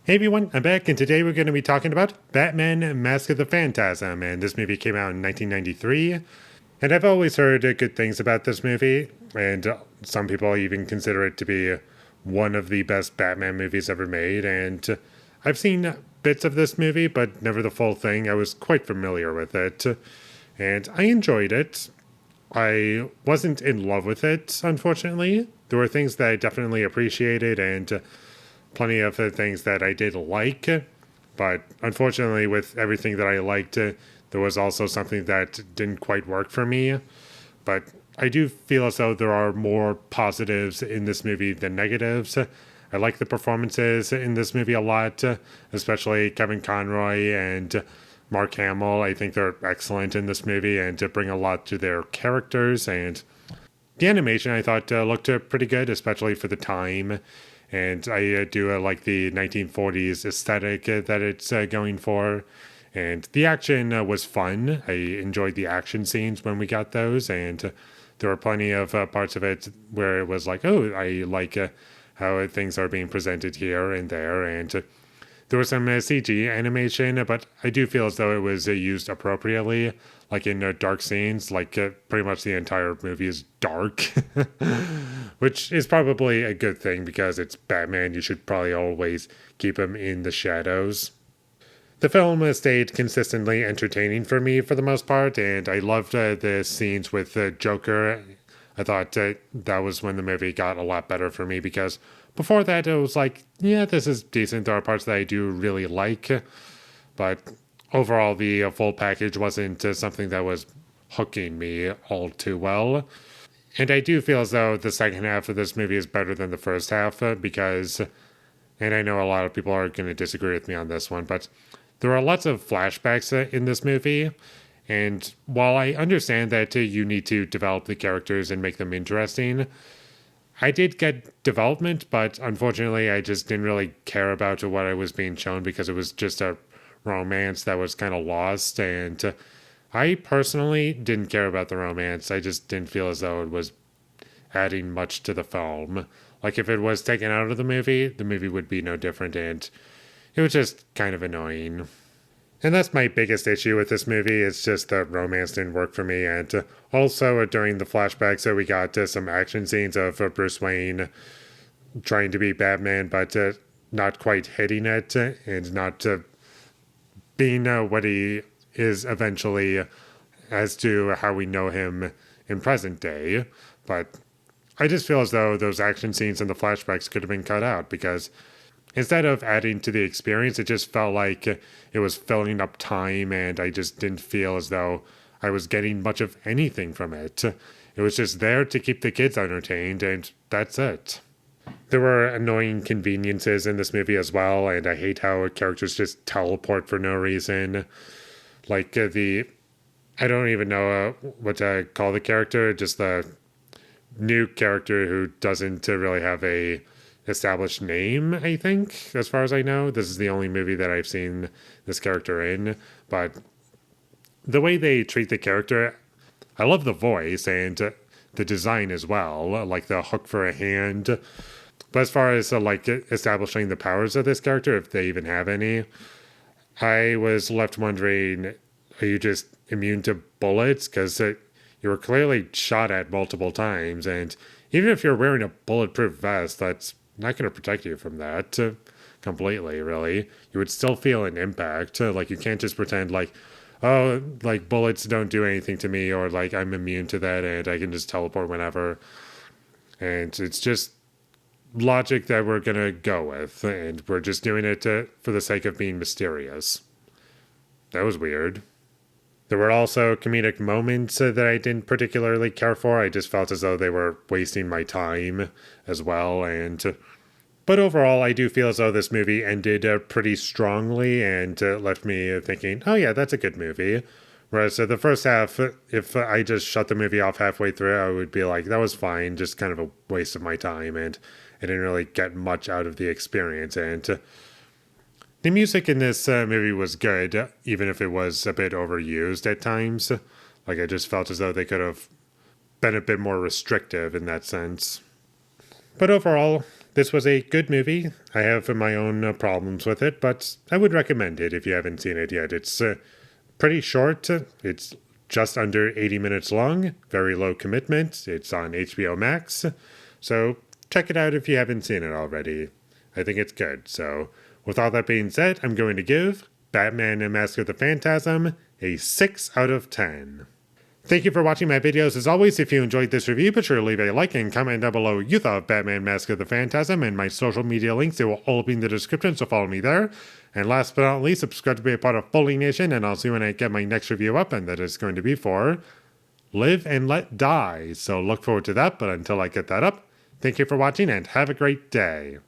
Hey everyone, I'm back, and today we're going to be talking about Batman Mask of the Phantasm, and this movie came out in 1993, and I've always heard good things about this movie, and some people even consider it to be one of the best Batman movies ever made, and I've seen bits of this movie, but never the full thing. I was quite familiar with it, and I enjoyed it. I wasn't in love with it, unfortunately. There were things that I definitely appreciated, and plenty of things that I did like, but unfortunately, with everything that I liked, there was also something that didn't quite work for me. But I do feel as though there are more positives in this movie than negatives. I like the performances in this movie a lot, especially Kevin Conroy and Mark Hamill. I think they're excellent in this movie and bring a lot to their characters. And the animation I thought looked pretty good, especially for the time. And I do like the 1940s aesthetic that it's going for. And the action was fun. I enjoyed the action scenes when we got those. And there were plenty of parts of it where it was like, oh, I like how things are being presented here and there. And there was some CG animation, but I do feel as though it was used appropriately, like in dark scenes. Like pretty much the entire movie is dark, which is probably a good thing because it's Batman. You should probably always keep him in the shadows. The film stayed consistently entertaining for me for the most part, and I loved the scenes with the Joker. I thought that was when the movie got a lot better for me because before that it was like, yeah, this is decent. There are parts that I do really like, but overall the full package wasn't something that was hooking me all too well. And I do feel as though the second half of this movie is better than the first half because, and I know a lot of people are going to disagree with me on this one, but there are lots of flashbacks in this movie. And while I understand that you need to develop the characters and make them interesting, I did get development, but unfortunately, I just didn't really care about what I was being shown because it was just a romance that was kind of lost. And I personally didn't care about the romance. I just didn't feel as though it was adding much to the film. Like if it was taken out of the movie would be no different, and it was just kind of annoying. And that's my biggest issue with this movie. It's just the romance didn't work for me. And also during the flashbacks, we got some action scenes of Bruce Wayne trying to be Batman, but not quite hitting it and not being what he is eventually as to how we know him in present day. But I just feel as though those action scenes and the flashbacks could have been cut out because instead of adding to the experience, it just felt like it was filling up time, and I just didn't feel as though I was getting much of anything from it. It was just there to keep the kids entertained, and that's it. There were annoying conveniences in this movie as well, and I hate how characters just teleport for no reason. Like I don't even know what to call the character, just the new character who doesn't really have a established name, I think, as far as I know. This is the only movie that I've seen this character in, but the way they treat the character, I love the voice and the design as well, like the hook for a hand. But as far as like establishing the powers of this character, if they even have any, I was left wondering, are you just immune to bullets? Because you were clearly shot at multiple times, and even if you're wearing a bulletproof vest, that's not going to protect you from that completely, really. You would still feel an impact. Like, you can't just pretend like, oh, like bullets don't do anything to me, or like I'm immune to that and I can just teleport whenever. And it's just logic that we're going to go with, and we're just doing it for the sake of being mysterious. That was weird. There were also comedic moments that I didn't particularly care for. I just felt as though they were wasting my time as well. And but overall, I do feel as though this movie ended pretty strongly and left me thinking, oh yeah, that's a good movie. Whereas the first half, if I just shut the movie off halfway through, I would be like, that was fine, just kind of a waste of my time, and I didn't really get much out of the experience. And the music in this movie was good, even if it was a bit overused at times. Like, I just felt as though they could have been a bit more restrictive in that sense. But overall, This was a good movie. I have my own problems with it, but I would recommend it if you haven't seen it yet. It's pretty short. It's just under 80 minutes long, very low commitment. It's on HBO Max. So check it out if you haven't seen it already. I think it's good. So with all that being said, I'm going to give Batman and Mask of the Phantasm a 6 out of 10. Thank you for watching my videos. As always, if you enjoyed this review, be sure to leave a like and comment down below what you thought of Batman Mask of the Phantasm, and my social media links, they will all be in the description, so follow me there. And last but not least, subscribe to be a part of Foley Nation, and I'll see you when I get my next review up, and that is going to be for Live and Let Die. So look forward to that, but until I get that up, thank you for watching and have a great day.